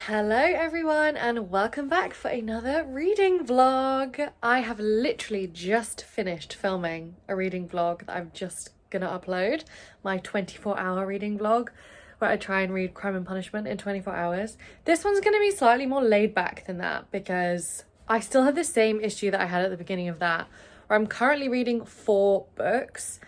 Hello everyone and welcome back for another reading vlog. I have literally just finished filming a reading vlog that I'm just gonna upload, my 24-hour reading vlog where I try and read Crime and Punishment in 24 hours. This one's gonna be slightly more laid back than that because I still have the same issue that I had at the beginning of that, where I'm currently reading 4 books,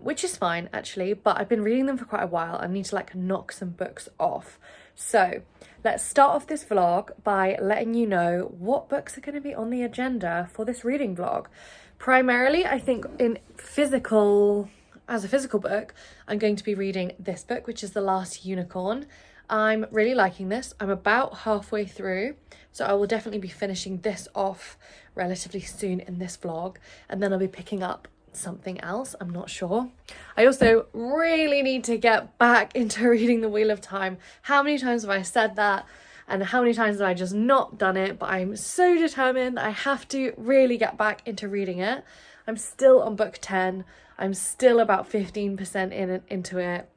which is fine actually, but I've been reading them for quite a while. I need to like knock some books off. So let's start off this vlog by letting you know what books are going to be on the agenda for this reading vlog. Primarily, I think as a physical book, I'm going to be reading this book, which is The Last Unicorn. I'm really liking this. I'm about halfway through, so I will definitely be finishing this off relatively soon in this vlog, and then I'll be picking up something else. I'm not sure. I also really need to get back into reading The Wheel of Time. How many times have I said that and how many times have I just not done it? But I'm so determined I have to really get back into reading it. I'm still on book 10. I'm still about 15% into it,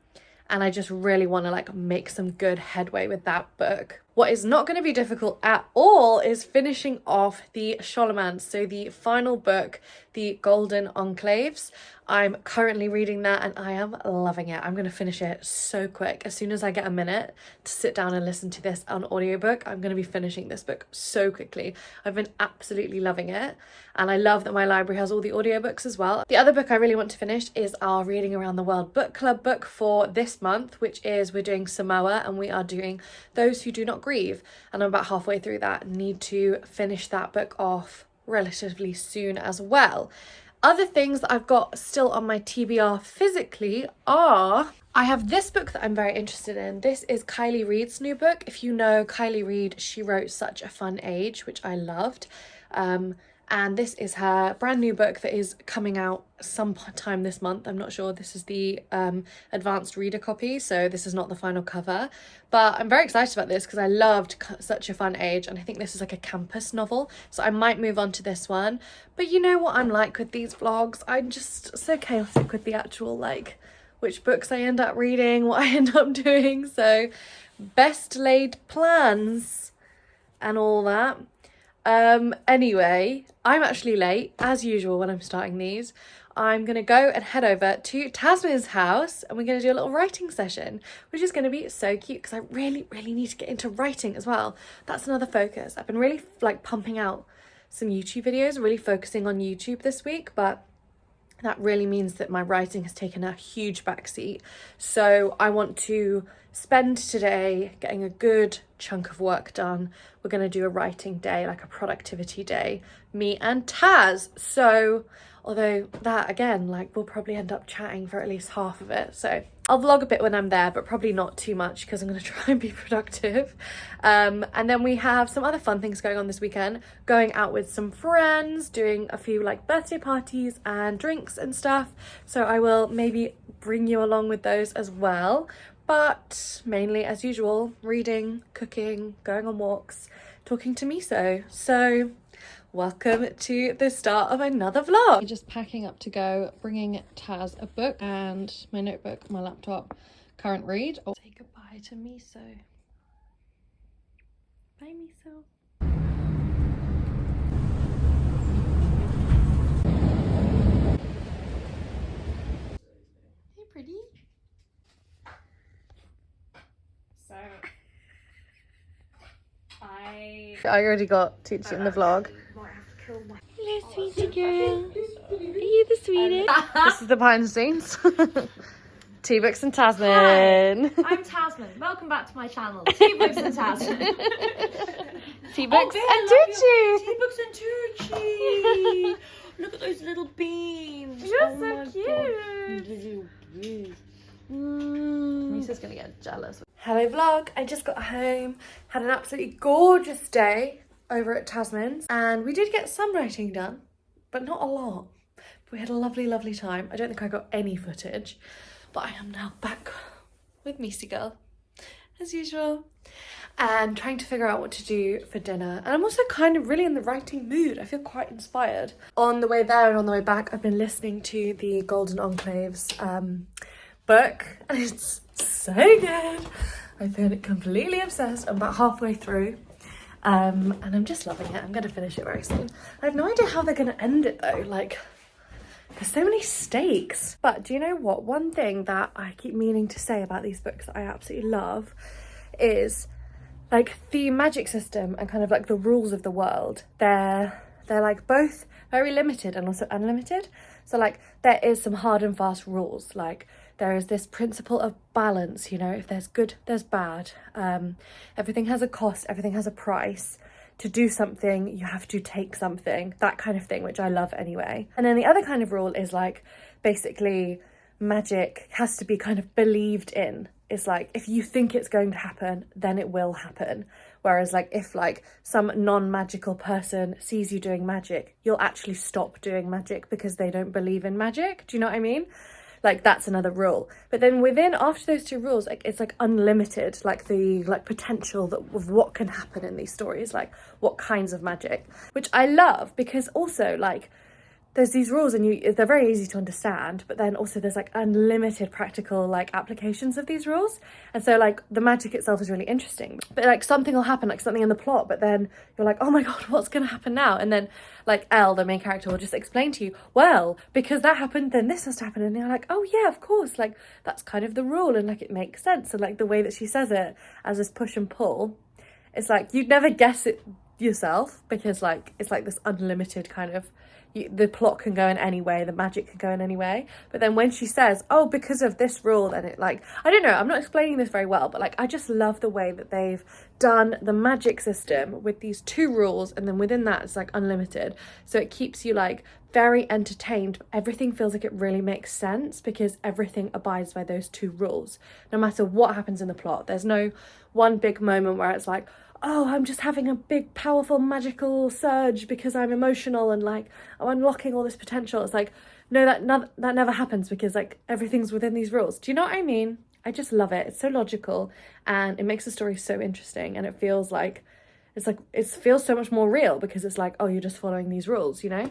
and I just really want to like make some good headway with that book. What is not going to be difficult at all is finishing off the Charlemagne, so the final book, the Golden Enclaves. I'm currently reading that and I am loving it. I'm going to finish it so quick. As soon as I get a minute to sit down and listen to this on audiobook, I'm going to be finishing this book so quickly. I've been absolutely loving it, and I love that my library has all the audiobooks as well. The other book I really want to finish is our Reading Around the World book club book for this month, which is we're doing Samoa and we are doing Those Who Do Not Grieve, and I'm about halfway through that. Need to finish that book off relatively soon as well. Other things that I've got still on my TBR physically are, I have this book that I'm very interested in. This is Kylie Reid's new book. If you know Kylie Reid, she wrote Such a Fun Age, which I loved. And this is her brand new book that is coming out sometime this month. I'm not sure. This is the advanced reader copy, so this is not the final cover. But I'm very excited about this because I loved Such a Fun Age, and I think this is like a campus novel, so I might move on to this one. But you know what I'm like with these vlogs. I'm just so chaotic with the actual like which books I end up reading, what I end up doing. So best laid plans and all that. Anyway, I'm actually late as usual when I'm starting these. I'm gonna go and head over to Tasmin's house and we're gonna do a little writing session, which is gonna be so cute because I really need to get into writing as well. That's another focus. I've been really like pumping out some YouTube videos, really focusing on YouTube this week, but that really means that my writing has taken a huge backseat. So I want to spend today getting a good chunk of work done. We're going to do a writing day, like a productivity day, me and Taz. So although that again, like we'll probably end up chatting for at least half of it. So I'll vlog a bit when I'm there, but probably not too much because I'm going to try and be productive. And then we have some other fun things going on this weekend, going out with some friends, doing a few like birthday parties and drinks and stuff. So I will maybe bring you along with those as well. But mainly, as usual, reading, cooking, going on walks, talking to Miso. So welcome to the start of another vlog. Just packing up to go, bringing Taz a book and my notebook, my laptop, current read. Oh, say goodbye to Miso. Bye, Miso. Hey, pretty. So I already got Tucci in the vlog. Hello, sweetie girl. Are you the sweetest? This is the behind the scenes. Tea Books and Tasman. Hi, I'm Tasman. Welcome back to my channel. Tea Books and Tasman. Tea Books and Tucci. Tea Books and Tucci. Look at those little beans. You're so cute. Misa's gonna get jealous. Hello vlog. I just got home, had an absolutely gorgeous day over at Tasman's, and we did get some writing done, but not a lot. But we had a lovely time. I don't think I got any footage, but I am now back with Missy Girl as usual and trying to figure out what to do for dinner. And I'm also kind of really in the writing mood. I feel quite inspired. On the way there and on the way back, I've been listening to the Golden Enclaves book, and it's so good. I've been completely obsessed. I'm about halfway through. And I'm just loving it. I'm going to finish it very soon. I have no idea how they're going to end it though. Like, there's so many stakes. But do you know what? One thing that I keep meaning to say about these books that I absolutely love is like the magic system and kind of like the rules of the world. They're like both very limited and also unlimited. So like there is some hard and fast rules. Like there is this principle of balance, you know, if there's good, there's bad. Everything has a cost, everything has a price. To do something, you have to take something, that kind of thing, which I love anyway. And then the other kind of rule is like, basically magic has to be kind of believed in. It's like, if you think it's going to happen, then it will happen. Whereas like, if like some non-magical person sees you doing magic, you'll actually stop doing magic because they don't believe in magic. Do you know what I mean? Like that's another rule. But then within, after those two rules, like it's like unlimited, like the like potential of what can happen in these stories, like what kinds of magic, which I love because also like there's these rules and they're very easy to understand, but then also there's like unlimited practical like applications of these rules. And so like the magic itself is really interesting, but like something will happen, like something in the plot, but then you're like, oh my God, what's going to happen now? And then like Elle, the main character, will just explain to you, well, because that happened, then this has to happen. And you're like, oh yeah, of course. Like that's kind of the rule. And like, it makes sense. And like the way that she says it as this push and pull, it's like, you'd never guess it yourself because like, it's like this unlimited kind of, the plot can go in any way, the magic can go in any way. But then when she says, oh, because of this rule, then it like, I don't know, I'm not explaining this very well, but like I just love the way that they've done the magic system with these two rules, and then within that it's like unlimited, so it keeps you like very entertained. Everything feels like it really makes sense because everything abides by those two rules, no matter what happens in the plot. There's no one big moment where it's like, oh, I'm just having a big, powerful, magical surge because I'm emotional and like I'm unlocking all this potential. It's like, no, that never happens because like everything's within these rules. Do you know what I mean? I just love it. It's so logical and it makes the story so interesting, and it feels like, it feels so much more real because it's like, oh, you're just following these rules, you know?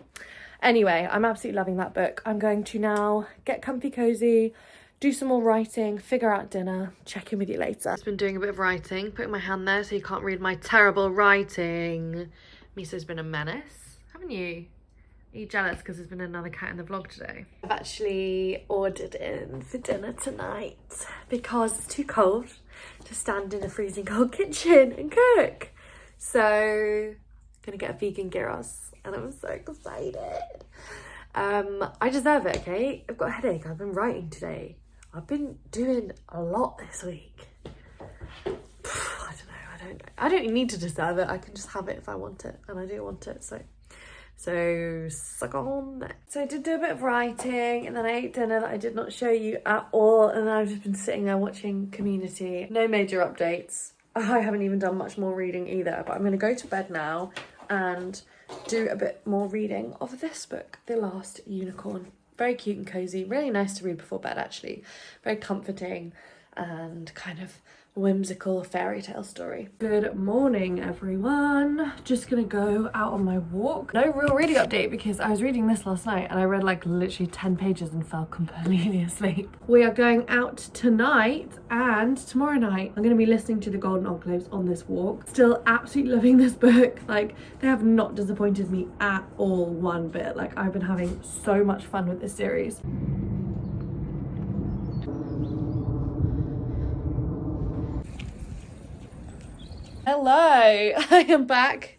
Anyway, I'm absolutely loving that book. I'm going to now get comfy cozy, do some more writing, figure out dinner, check in with you later. I've been doing a bit of writing, putting my hand there so you can't read my terrible writing. Miso's been a menace, haven't you? Are you jealous because there's been another cat in the vlog today? I've actually ordered in for dinner tonight because it's too cold to stand in a freezing cold kitchen and cook. So I'm gonna get a vegan gyros and I'm so excited. I deserve it, okay? I've got a headache, I've been writing today. I've been doing a lot this week. I don't need to deserve it. I can just have it if I want it, and I do want it, so suck on that. So I did do a bit of writing, and then I ate dinner that I did not show you at all, and then I've just been sitting there watching Community. No major updates. I haven't even done much more reading either, but I'm going to go to bed now and do a bit more reading of this book, The Last Unicorn. Very cute and cozy, really nice to read before bed actually. Very comforting and kind of whimsical fairy tale story. Good morning everyone. Just gonna go out on my walk. No real reading update because I was reading this last night and I read like literally 10 pages and fell completely asleep. We are going out tonight and tomorrow night. I'm gonna be listening to the Golden Enclaves on this walk. Still absolutely loving this book. Like they have not disappointed me at all one bit. Like I've been having so much fun with this series. Hello, I am back,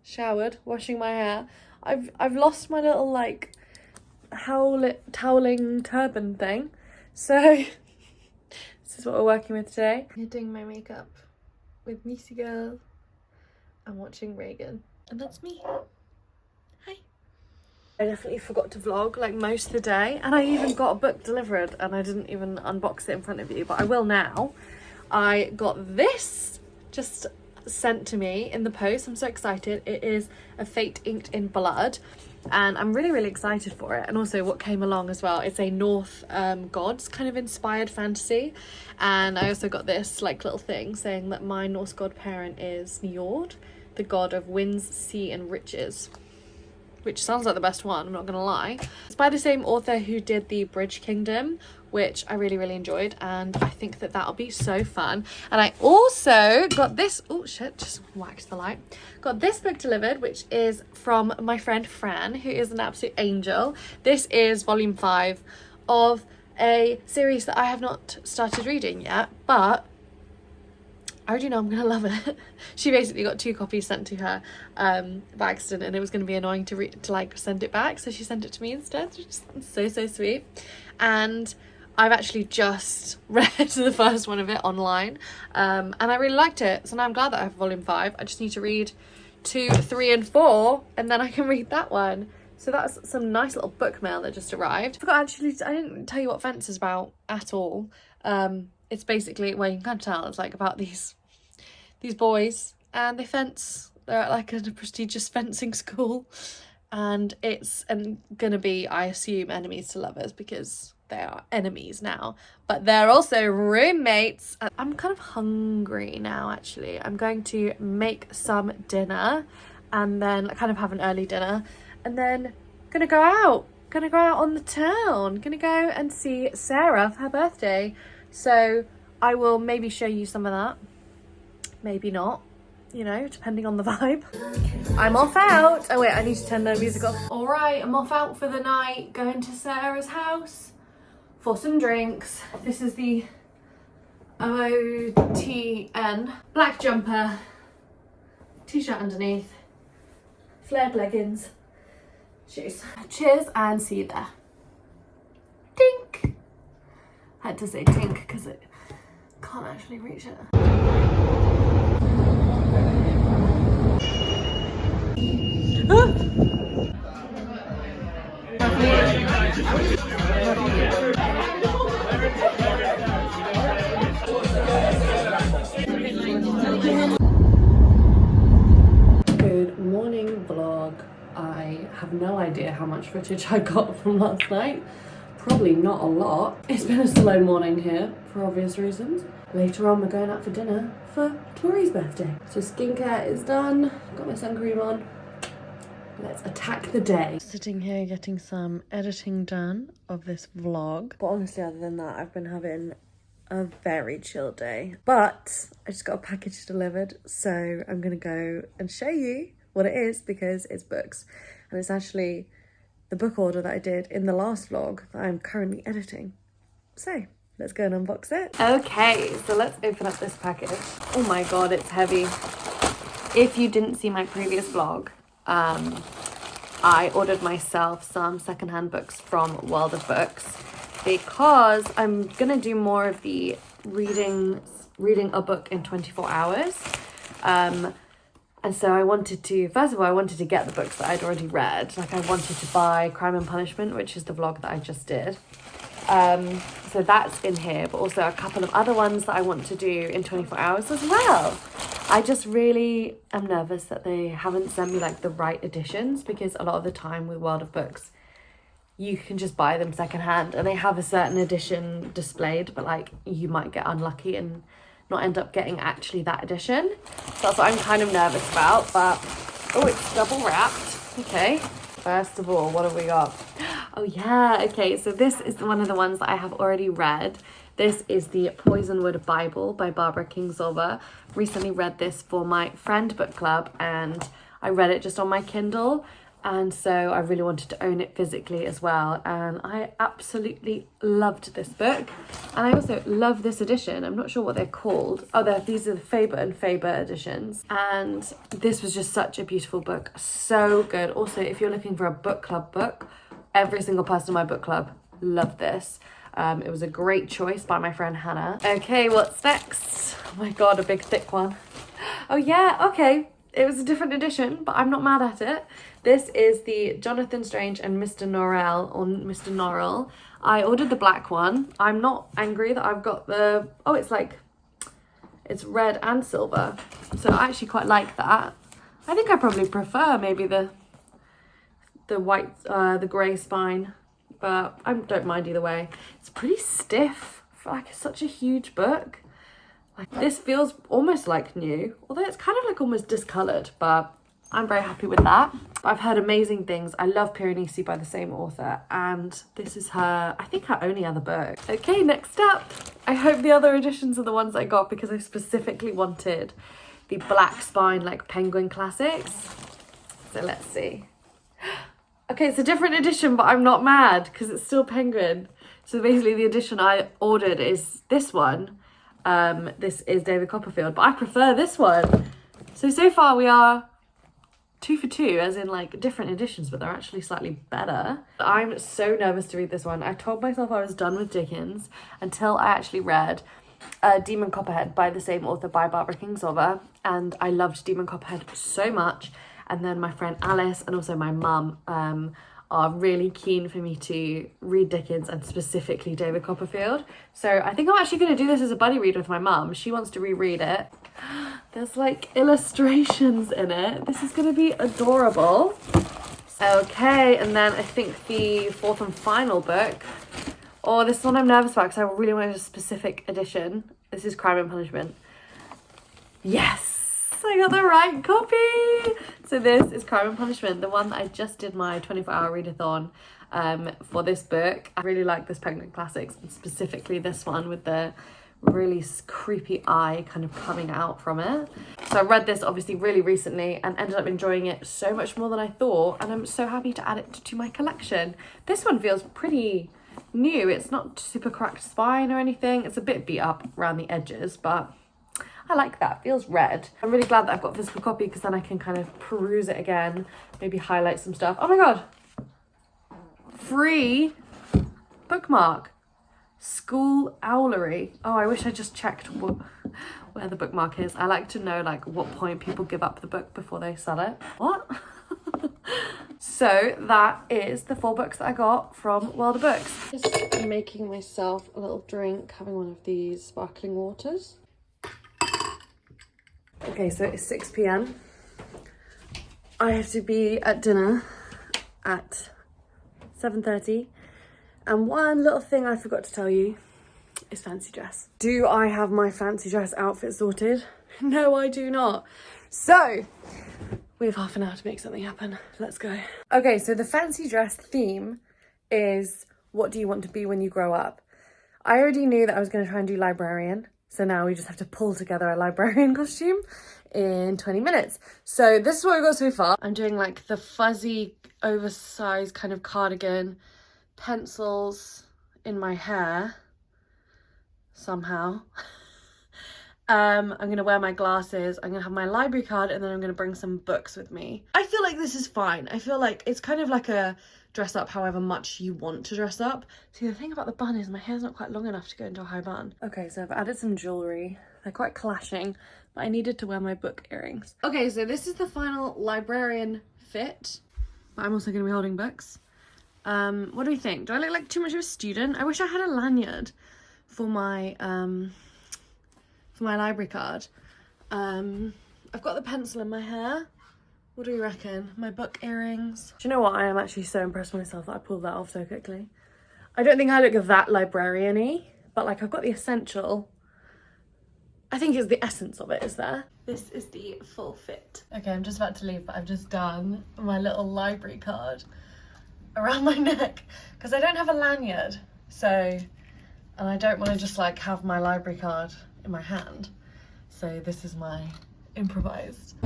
showered, washing my hair. I've lost my little like toweling turban thing, so this is what we're working with today. I'm doing my makeup with Missy Girl. I'm watching Reagan, and that's me. Hi. I definitely forgot to vlog like most of the day, and I even got a book delivered and I didn't even unbox it in front of you, but I will now. I got this just sent to me in the post. I'm so excited. It is A Fate Inked in Blood and I'm really excited for it. And also what came along as well, it's a North gods kind of inspired fantasy, and I also got this like little thing saying that my Norse god parent is Njord, the god of winds, sea and riches, which sounds like the best one, I'm not gonna lie. It's by the same author who did the Bridge Kingdom, which I really, really enjoyed, and I think that that'll be so fun. And I also got this, oh shit, just whacked the light. Got this book delivered, which is from my friend Fran, who is an absolute angel. This is volume 5 of a series that I have not started reading yet, but I already know I'm gonna love it. She basically got 2 copies sent to her by accident, and it was gonna be annoying to like send it back, so she sent it to me instead, which is so sweet. And I've actually just read the first one of it online, and I really liked it. So now I'm glad that I have volume 5. I just need to read 2, 3 and 4, and then I can read that one. So that's some nice little book mail that just arrived. I didn't tell you what Fence is about at all. It's basically, well, you can kind of tell, it's like about these boys, and they fence. They're at like a prestigious fencing school, and it's gonna be, I assume, enemies to lovers, because they are enemies now, but they're also roommates. I'm kind of hungry now, actually. I'm going to make some dinner, and then kind of have an early dinner, and then gonna go out on the town, gonna go and see Sarah for her birthday. So I will maybe show you some of that, maybe not, you know, depending on the vibe. I'm off out. Oh wait, I need to turn the music off. All right, I'm off out for the night, going to Sarah's house for some drinks. This is the OOTN. Black jumper, t-shirt underneath, flared leggings, shoes. Cheers and see you there. Tink. I had to say tink because it can't actually reach it. Good morning vlog. I have no idea how much footage I got from last night. Probably not a lot. It's been a slow morning here for obvious reasons. Later on we're going out for dinner for Tori's birthday. So skincare is done, got my sun cream on. Let's attack the day. Sitting here getting some editing done of this vlog. But honestly, other than that, I've been having a very chill day. But I just got a package delivered, so I'm gonna go and show you what it is, because it's books. And it's actually the book order that I did in the last vlog that I'm currently editing. So let's go and unbox it. Okay, so let's open up this package. Oh my god, it's heavy. If you didn't see my previous vlog, I ordered myself some secondhand books from World of Books, because I'm gonna do more of the reading a book in 24 hours. And so I wanted to, first of all, I wanted to get the books that I'd already read. Like, I wanted to buy Crime and Punishment, which is the vlog that I just did. So that's in here, but also a couple of other ones that I want to do in 24 hours as well. I just really am nervous that they haven't sent me like the right editions, because a lot of the time with World of Books, you can just buy them secondhand and they have a certain edition displayed, but like you might get unlucky and not end up getting actually that edition. So that's what I'm kind of nervous about, but oh, it's double wrapped. Okay. First of all, what have we got? Oh yeah, okay, so this is one of the ones that I have already read. This is the Poisonwood Bible by Barbara Kingsolver. Recently read this for my friend book club, and I read it just on my Kindle, and so I really wanted to own it physically as well, and I absolutely loved this book. And I also love this edition. I'm not sure what they're called. Oh, these are the Faber and Faber editions, and this was just such a beautiful book, so good. Also, if you're looking for a book club book, every single person in my book club loved this. It was a great choice by my friend Hannah. Okay, what's next? Oh my god, a big thick one. Oh yeah, okay. It was a different edition, but I'm not mad at it. This is the Jonathan Strange and Mr. Norrell, or Mr. Norrell. I ordered the black one. I'm not angry that I've got the... Oh, it's red and silver. So I actually quite like that. I think I probably prefer maybe the white, the grey spine, but I don't mind either way. It's pretty stiff for like such a huge book. Like, this feels almost like new, although it's kind of like almost discoloured, but I'm very happy with that. I've heard amazing things. I love Piranesi by the same author, and this is her, I think, her only other book. Okay, next up. I hope the other editions are the ones I got because I specifically wanted the black spine, like penguin classics. So let's see. Okay, it's a different edition, but I'm not mad because it's still penguin. So basically the edition I ordered is this one. This is David Copperfield, but I prefer this one. So far we are 2 for 2, as in like different editions, but they're actually slightly better. I'm so nervous to read this one. I told myself I was done with Dickens until I actually read Demon Copperhead by the same author, by Barbara Kingsolver, and I loved Demon Copperhead so much. And then my friend Alice and also my mum are really keen for me to read Dickens and specifically David Copperfield. So I think I'm actually going to do this as a buddy read with my mum. She wants to reread it. There's like illustrations in it. This is going to be adorable. Okay, and then I think the fourth and final book. Oh, this one I'm nervous about because I really wanted a specific edition. This is Crime and Punishment. Yes! I got the right copy. So this is Crime and Punishment, the one that I just did my 24-hour readathon for this book. I really like this Penguin Classics, and specifically this one with the really creepy eye kind of coming out from it. So I read this obviously really recently and ended up enjoying it so much more than I thought, and I'm so happy to add it to my collection. This one feels pretty new. It's not super cracked spine or anything. It's a bit beat up around the edges, but I like that. Feels read. I'm really glad that I've got a physical copy because then I can kind of peruse it again, maybe highlight some stuff. Oh my god! Free bookmark. School Owlery. Oh, I wish I just checked where the bookmark is. I like to know like what point people give up the book before they sell it. What? So that is the 4 books that I got from World of Books. Just making myself a little drink, having one of these sparkling waters. Okay, so it's 6 p.m. I have to be at dinner at 7:30. And one little thing I forgot to tell you is fancy dress. Do I have my fancy dress outfit sorted? No, I do not. So we have half an hour to make something happen. Let's go. Okay, so the fancy dress theme is, what do you want to be when you grow up? I already knew that I was going to try and do librarian. So now we just have to pull together a librarian costume in 20 minutes. So this is what we got so far. I'm doing like the fuzzy, oversized kind of cardigan, pencils in my hair somehow. I'm gonna wear my glasses, I'm gonna have my library card, and then I'm gonna bring some books with me. I feel like this is fine. I feel like it's kind of like a dress up however much you want to dress up. See, the thing about the bun is my hair's not quite long enough to go into a high bun. Okay, so I've added some jewellery. They're quite clashing, but I needed to wear my book earrings. Okay, so this is the final librarian fit, but I'm also gonna be holding books. What do we think? Do I look like too much of a student? I wish I had a lanyard for my library card. I've got the pencil in my hair. What do you reckon? My book earrings. Do you know what? I am actually so impressed with myself that I pulled that off so quickly. I don't think I look that librarian-y, but like I've got the essential. I think it's the essence of it is there. This is the full fit. Okay, I'm just about to leave, but I've just done my little library card around my neck because I don't have a lanyard. So, and I don't want to just like have my library card in my hand. So this is my improvised.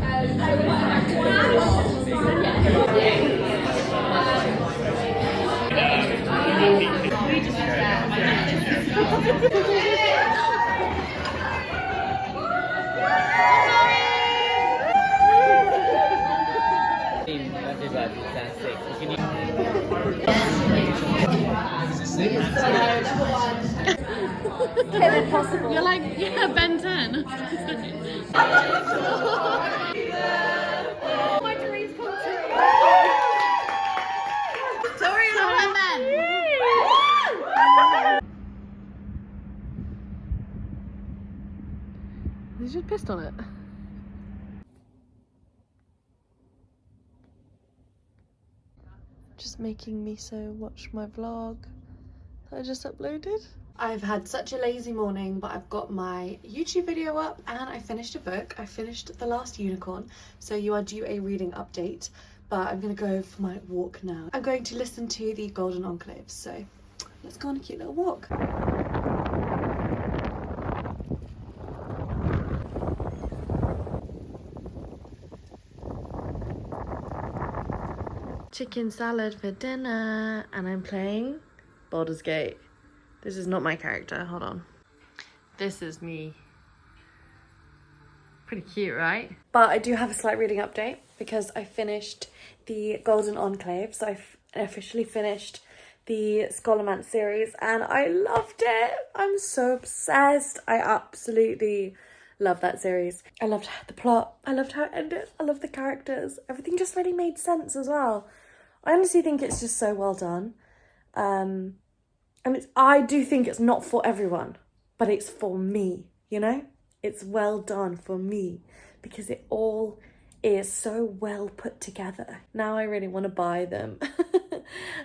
You're like, yeah, Ben 10. My dreams come true. Sorry, Ben. He's just pissed on it. Just making me so watch my vlog that I just uploaded. I've had such a lazy morning, but I've got my YouTube video up and I finished a book. I finished The Last Unicorn, so you are due a reading update, but I'm gonna go for my walk now. I'm going to listen to the Golden Enclaves, so let's go on a cute little walk. Chicken salad for dinner, and I'm playing Baldur's Gate. This is not my character, hold on. This is me. Pretty cute, right? But I do have a slight reading update because I finished the Golden Enclaves. So I've officially finished the Scholomance series and I loved it. I'm so obsessed. I absolutely love that series. I loved the plot. I loved how it ended. I loved the characters. Everything just really made sense as well. I honestly think it's just so well done. And I do think it's not for everyone, but it's for me, you know? It's well done for me because it all is so well put together. Now I really want to buy them.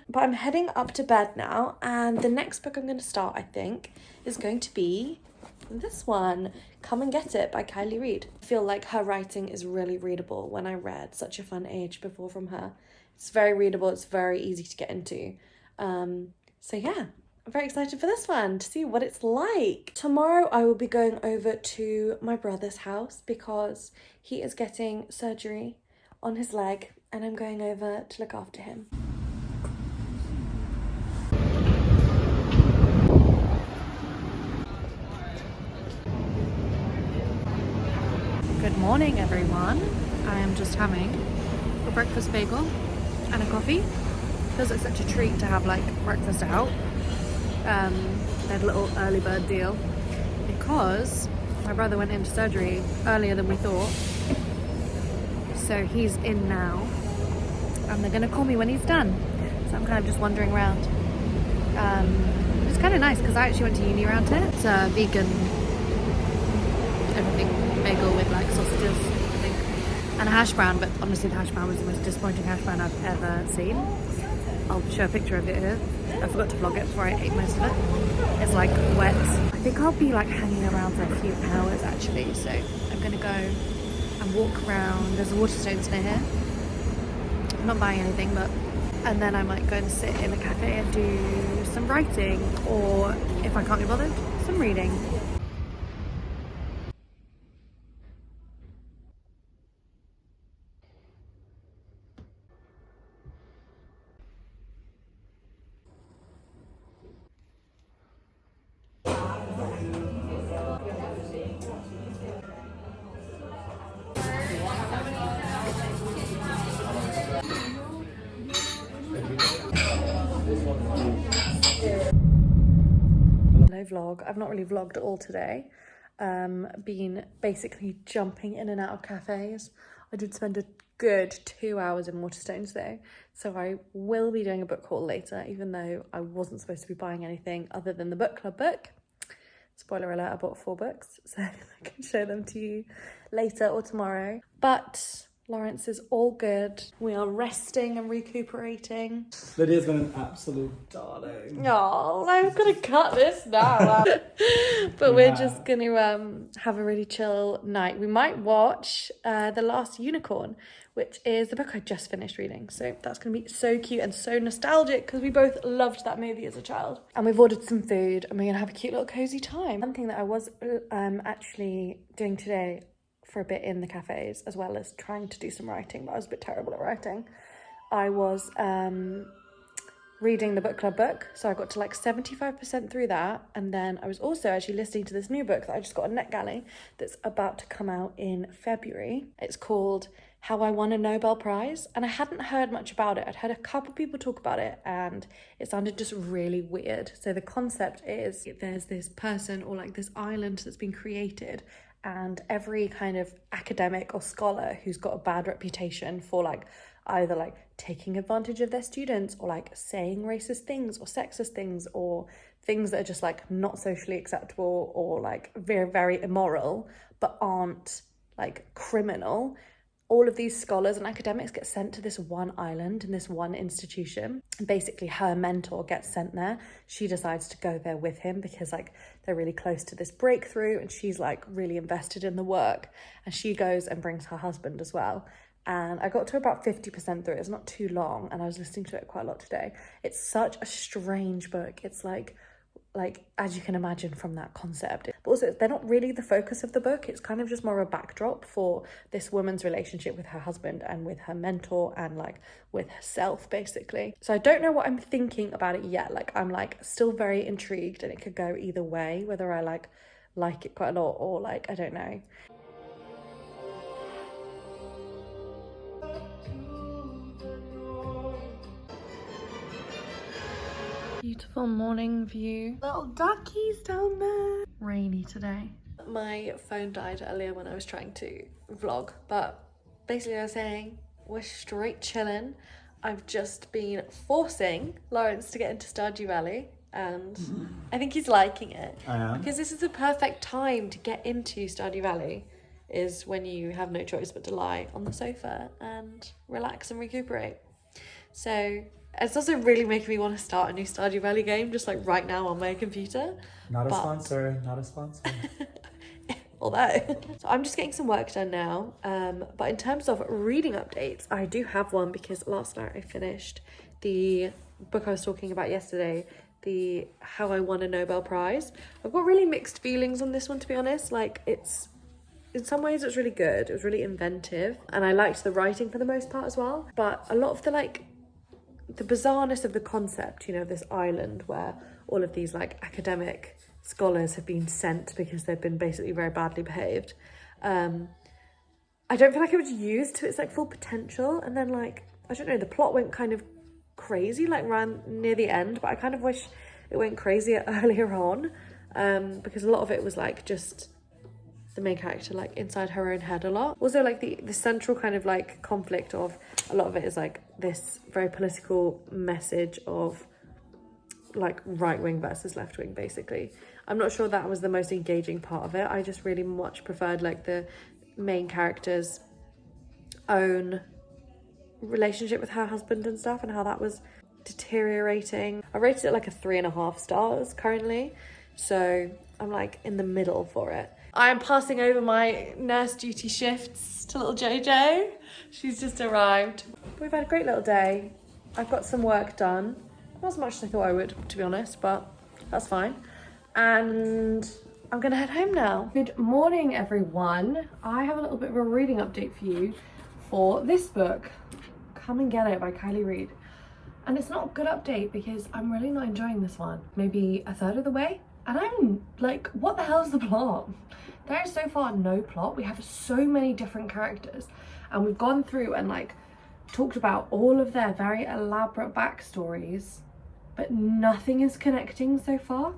But I'm heading up to bed now, and the next book I'm going to start, I think, is going to be this one, Come and Get It by Kylie Reid. I feel like her writing is really readable. When I read Such a Fun Age before from her, it's very readable, it's very easy to get into. So yeah, I'm very excited for this one to see what it's like. Tomorrow I will be going over to my brother's house because he is getting surgery on his leg and I'm going over to look after him. Good morning, everyone. I am just having a breakfast bagel and a coffee. Feels like such a treat to have like breakfast out. They had a little early bird deal because my brother went into surgery earlier than we thought. So he's in now and they're gonna call me when he's done. So I'm kind of just wandering around. It's kind of nice because I actually went to uni around here. It's a vegan everything bagel with like sausages, I think, and a hash brown, but honestly the hash brown was the most disappointing hash brown I've ever seen. I'll show a picture of it here. I forgot to vlog it before I ate most of it. It's like wet. I think I'll be like hanging around for a few hours actually, so I'm gonna go and walk around. There's a Waterstones near here. I'm not buying anything, but and then I might go and sit in a cafe and do some writing, or if I can't be bothered, some reading. No vlog. I've not really vlogged at all today. Been basically jumping in and out of cafes. I did spend a good 2 hours in Waterstones though, so I will be doing a book haul later, even though I wasn't supposed to be buying anything other than the book club book. Spoiler alert, I bought 4 books, so I can show them to you later or tomorrow. But Lawrence is all good. We are resting and recuperating. Lydia's got an absolute darling. Oh, I'm gonna cut this now. But we're just gonna have a really chill night. We might watch The Last Unicorn, which is the book I just finished reading. So that's gonna be so cute and so nostalgic because we both loved that movie as a child. And we've ordered some food and we're gonna have a cute little cozy time. One thing that I was actually doing today for a bit in the cafes, as well as trying to do some writing, but I was a bit terrible at writing. I was reading the book club book, so I got to like 75% through that, and then I was also actually listening to this new book that I just got on NetGalley that's about to come out in February. It's called How I Won a Nobel Prize, and I hadn't heard much about it. I'd heard a couple people talk about it and it sounded just really weird. So the concept is there's this person or like this island that's been created, and every kind of academic or scholar who's got a bad reputation for like either like taking advantage of their students or like saying racist things or sexist things or things that are just like not socially acceptable or like very, very immoral but aren't like criminal, all of these scholars and academics get sent to this one island in this one institution. And basically her mentor gets sent there. She decides to go there with him because like they're really close to this breakthrough and she's like really invested in the work, and she goes and brings her husband as well. And I got to about 50% through it. It's not too long, and I was listening to it quite a lot today. It's such a strange book. It's like as you can imagine from that concept, but also they're not really the focus of the book. It's kind of just more of a backdrop for this woman's relationship with her husband and with her mentor and like with herself basically. So I don't know what I'm thinking about it yet. Like I'm like still very intrigued, and it could go either way, whether I like it quite a lot or like I don't know. Beautiful morning view. Little duckies down there. Rainy today. My phone died earlier when I was trying to vlog, but basically I was saying we're straight chilling. I've just been forcing Lawrence to get into Stardew Valley, and I think he's liking it. I am. Because this is the perfect time to get into Stardew Valley, is when you have no choice but to lie on the sofa and relax and recuperate. So it's also really making me want to start a new Stardew Valley game just like right now on my computer. Not a sponsor. Although, so I'm just getting some work done now. But in terms of reading updates, I do have one because last night I finished the book I was talking about yesterday, the How I Won a Nobel Prize. I've got really mixed feelings on this one, to be honest. Like it's, in some ways it's really good. It was really inventive and I liked the writing for the most part as well. But a lot of the bizarreness of the concept, you know, this island where all of these like academic scholars have been sent because they've been basically very badly behaved. I don't feel like it was used to its like full potential, and then like I don't know, the plot went kind of crazy like around near the end, but I kind of wish it went crazier earlier on, because a lot of it was like just the main character like inside her own head a lot. Also like the central kind of like conflict of a lot of it is like this very political message of like right wing versus left wing basically. I'm not sure that was the most engaging part of it. I just really much preferred like the main character's own relationship with her husband and stuff, and how that was deteriorating. I rated it like a 3.5 stars currently, so I'm like in the middle for it. I am passing over my nurse duty shifts to little Jojo. She's just arrived. We've had a great little day. I've got some work done. Not as much as I thought I would, to be honest, but that's fine. And I'm gonna head home now. Good morning, everyone. I have a little bit of a reading update for you for this book, Come and Get It by Kylie Reid. And it's not a good update because I'm really not enjoying this one. Maybe a third of the way. And I'm like, what the hell is the plot? There is so far no plot. We have so many different characters and we've gone through and like talked about all of their very elaborate backstories, but nothing is connecting so far.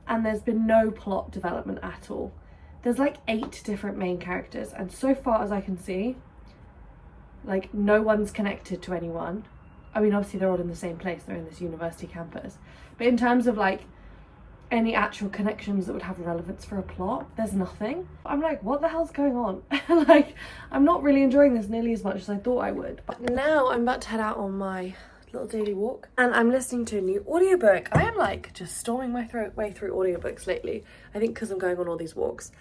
And there's been no plot development at all. There's like 8 different main characters, and so far as I can see, like no one's connected to anyone. I mean, obviously they're all in the same place, they're in this university campus, but in terms of like any actual connections that would have relevance for a plot, there's nothing. I'm like, what the hell's going on? Like, I'm not really enjoying this nearly as much as I thought I would. But now I'm about to head out on my little daily walk and I'm listening to a new audiobook. I am like just storming my way through audiobooks lately, I think because I'm going on all these walks.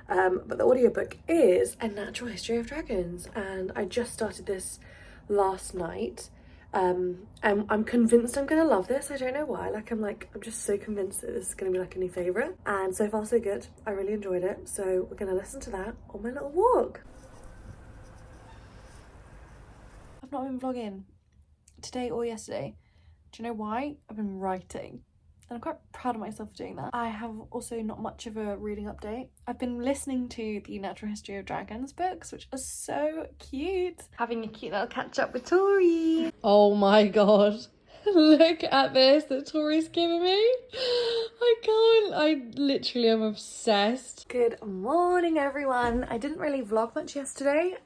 But the audiobook is A Natural History of Dragons, and I just started this last night. And I'm convinced I'm gonna love this. I don't know why. I'm just so convinced that this is gonna be like a new favourite, and so far so good. I really enjoyed it, so we're gonna listen to that on my little walk. I've not been vlogging today or yesterday. Do you know why? I've been writing, and I'm quite proud of myself for doing that. I have also not much of a reading update. I've been listening to the Natural History of Dragons books, which are so cute. Having a cute little catch up with Tori. Oh my god. Look at this that Tori's giving me. I literally am obsessed. Good morning, everyone. I didn't really vlog much yesterday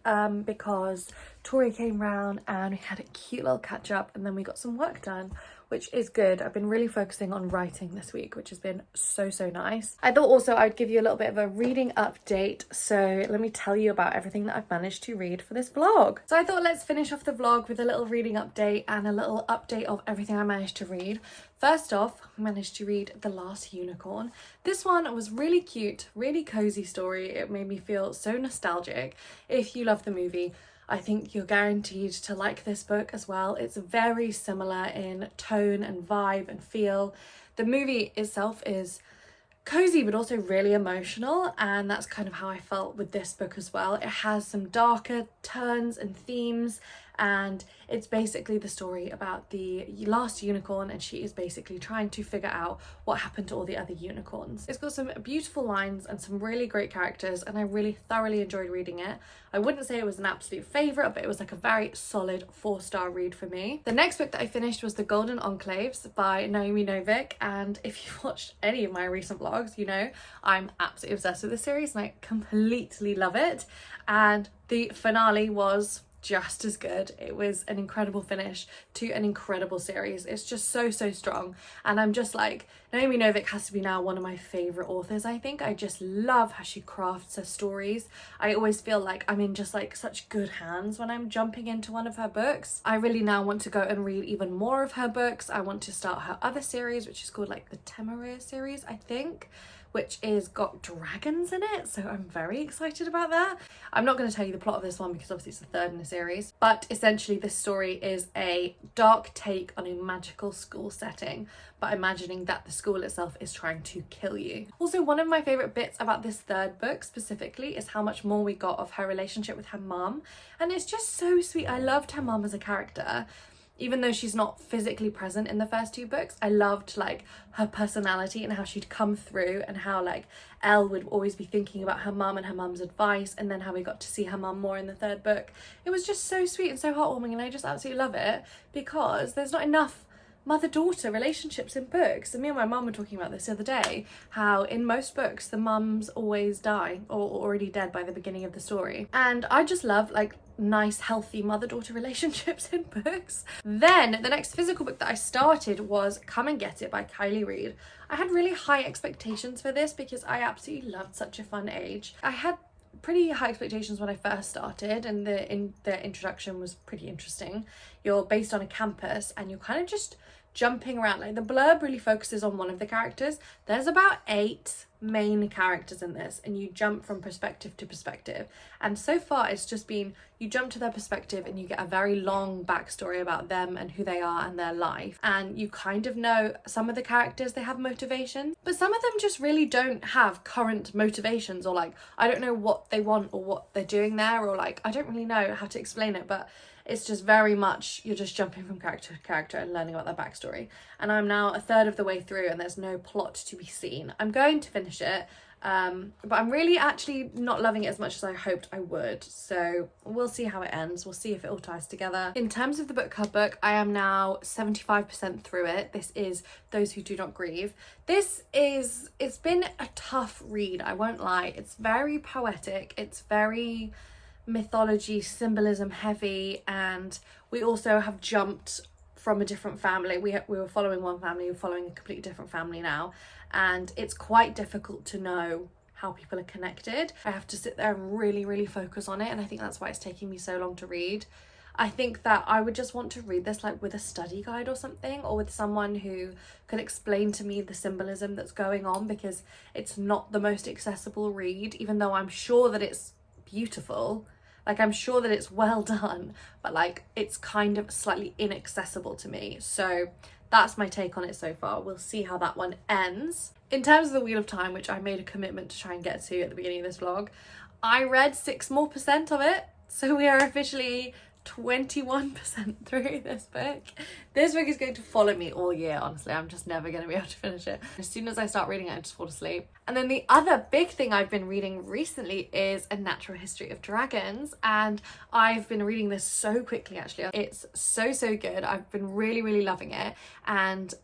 because Tori came round and we had a cute little catch up, and then we got some work done, which is good. I've been really focusing on writing this week, which has been so nice. I thought also I'd give you a little bit of a reading update, so let me tell you about everything that I've managed to read for this vlog. So I thought let's finish off the vlog with a little reading update and a little update of everything I managed to read. First off, I managed to read The Last Unicorn. This one was really cute, really cozy story. It made me feel so nostalgic. If you love the movie, I think you're guaranteed to like this book as well. It's very similar in tone and vibe and feel. The movie itself is cozy but also really emotional, and that's kind of how I felt with this book as well. It has some darker turns and themes, and it's basically the story about the last unicorn, and she is basically trying to figure out what happened to all the other unicorns. It's got some beautiful lines and some really great characters, and I really thoroughly enjoyed reading it. I wouldn't say it was an absolute favourite, but it was like a very solid 4-star read for me. The next book that I finished was The Golden Enclaves by Naomi Novik, and if you've watched any of my recent vlogs, you know I'm absolutely obsessed with this series and I completely love it. And the finale was just as good. It was an incredible finish to an incredible series. It's just so strong, and I'm just like, Naomi Novik has to be now one of my favourite authors, I think. I just love how she crafts her stories. I always feel like I'm in just like such good hands when I'm jumping into one of her books. I really now want to go and read even more of her books. I want to start her other series, which is called like the Temeraire series, I think, which is got dragons in it, so I'm very excited about that. I'm not going to tell you the plot of this one because obviously it's the third in the series, but essentially this story is a dark take on a magical school setting, but imagining that the school itself is trying to kill you. Also, one of my favourite bits about this third book specifically is how much more we got of her relationship with her mum, and it's just so sweet. I loved her mum as a character. Even though she's not physically present in the first 2 books, I loved like her personality and how she'd come through, and how like Elle would always be thinking about her mum and her mum's advice, and then how we got to see her mum more in the 3rd book. It was just so sweet and so heartwarming, and I just absolutely love it because there's not enough mother-daughter relationships in books. And me and my mum were talking about this the other day, how in most books the mums always die or already dead by the beginning of the story, and I just love like nice healthy mother-daughter relationships in books. Then the next physical book that I started was Come and Get It by Kylie Reid. I had really high expectations for this because I absolutely loved Such a Fun Age. I had pretty high expectations when I first started, and the introduction was pretty interesting. You're based on a campus and you're kind of just jumping around. Like the blurb really focuses on one of the characters. There's about 8 main characters in this, and you jump from perspective to perspective, and so far it's just been you jump to their perspective and you get a very long backstory about them and who they are and their life, and you kind of know some of the characters, they have motivations, but some of them just really don't have current motivations, or like I don't know what they want or what they're doing there, or like I don't really know how to explain it, but it's just very much you're just jumping from character to character and learning about their backstory. And I'm now a 3rd of the way through and there's no plot to be seen. I'm going to finish it, but I'm really actually not loving it as much as I hoped I would, so we'll see how it ends. We'll see if it all ties together. In terms of the book club book, I am now 75% through it. This is Those Who Do Not Grieve. It's been a tough read, I won't lie. It's very poetic, it's very mythology, symbolism heavy, and we also have jumped from a different family. We were following one family, we're following a completely different family now, and it's quite difficult to know how people are connected. I have to sit there and really focus on it, and I think that's why it's taking me so long to read. I think that I would just want to read this like with a study guide or something, or with someone who could explain to me the symbolism that's going on, because it's not the most accessible read, even though I'm sure that it's beautiful. Like I'm sure that it's well done, but like it's kind of slightly inaccessible to me. So that's my take on it so far. We'll see how that one ends. In terms of the Wheel of Time, which I made a commitment to try and get to at the beginning of this vlog, I read 6% more of it. So we are officially 21% through this book. This book is going to follow me all year, honestly. I'm just never going to be able to finish it. As soon as I start reading it, I just fall asleep. And then the other big thing I've been reading recently is A Natural History of Dragons, and I've been reading this so quickly actually. It's so good. I've been really loving it, and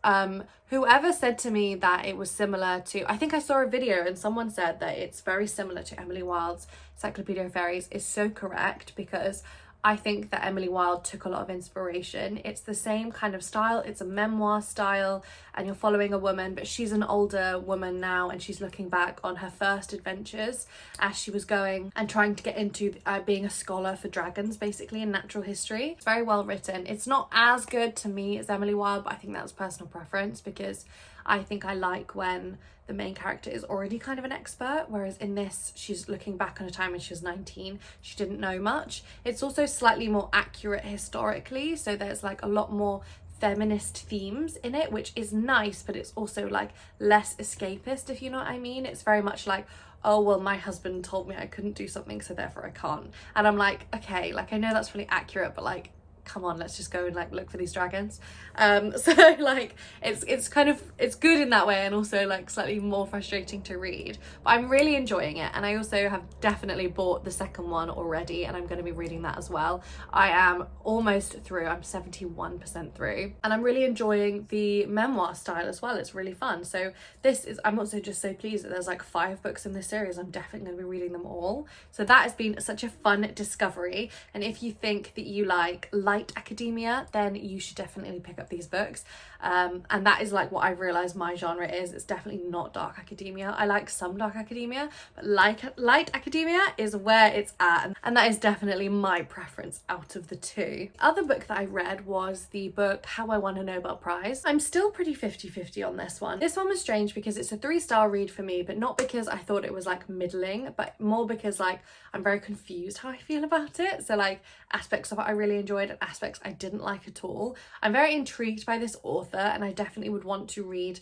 whoever said to me that it was similar to, I think I saw a video and someone said that it's very similar to Emily Wilde's Encyclopedia of Fairies is so correct, because I think that Emily Wilde took a lot of inspiration. It's the same kind of style, it's a memoir style, and you're following a woman, but she's an older woman now, and she's looking back on her first adventures as she was going and trying to get into being a scholar for dragons, basically, in natural history. It's very well written. It's not as good to me as Emily Wilde, but I think that's personal preference, because I think I like when the main character is already kind of an expert, whereas in this, she's looking back on a time when she was 19, she didn't know much. It's also slightly more accurate historically, so there's like a lot more feminist themes in it, which is nice, but it's also like less escapist, if you know what I mean. It's very much like, oh well, my husband told me I couldn't do something, so therefore I can't. And I'm like, okay, like I know that's really accurate, but like, come on, let's just go and like look for these dragons. So like it's kind of, it's good in that way, and also like slightly more frustrating to read, but I'm really enjoying it. And I also have definitely bought the second one already, and I'm going to be reading that as well. I am almost through, I'm 71% through, and I'm really enjoying the memoir style as well. It's really fun. So this is, I'm also just so pleased that there's like 5 books in this series. I'm definitely going to be reading them all. So that has been such a fun discovery, and if you think that you like light academia, then you should definitely pick up these books. And that is like what I've realized my genre is. It's definitely not dark academia. I like some dark academia, but light academia is where it's at, and that is definitely my preference out of the two. Other book that I read was the book How I Won a Nobel Prize. I'm still pretty 50-50 on this one. This one was strange because it's a 3-star read for me, but not because I thought it was like middling, but more because like I'm very confused how I feel about it. So like aspects of it I really enjoyed and aspects I didn't like at all. I'm very intrigued by this author, and I definitely would want to read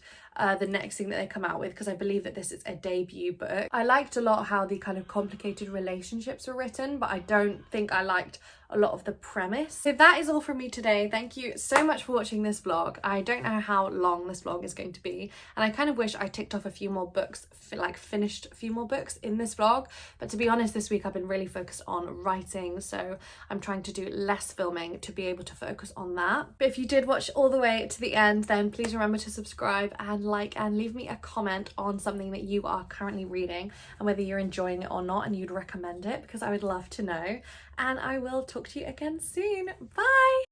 the next thing that they come out with, because I believe that this is a debut book. I liked a lot how the kind of complicated relationships were written, but I don't think I liked a lot of the premise. So that is all from me today. Thank you so much for watching this vlog. I don't know how long this vlog is going to be, and I kind of wish I ticked off a few more books, like finished a few more books in this vlog, but to be honest, this week I've been really focused on writing, so I'm trying to do less filming to be able to focus on that. But if you did watch all the way to the end, then please remember to subscribe and like and leave me a comment on something that you are currently reading and whether you're enjoying it or not, and you'd recommend it, because I would love to know. And I will talk to you again soon. Bye!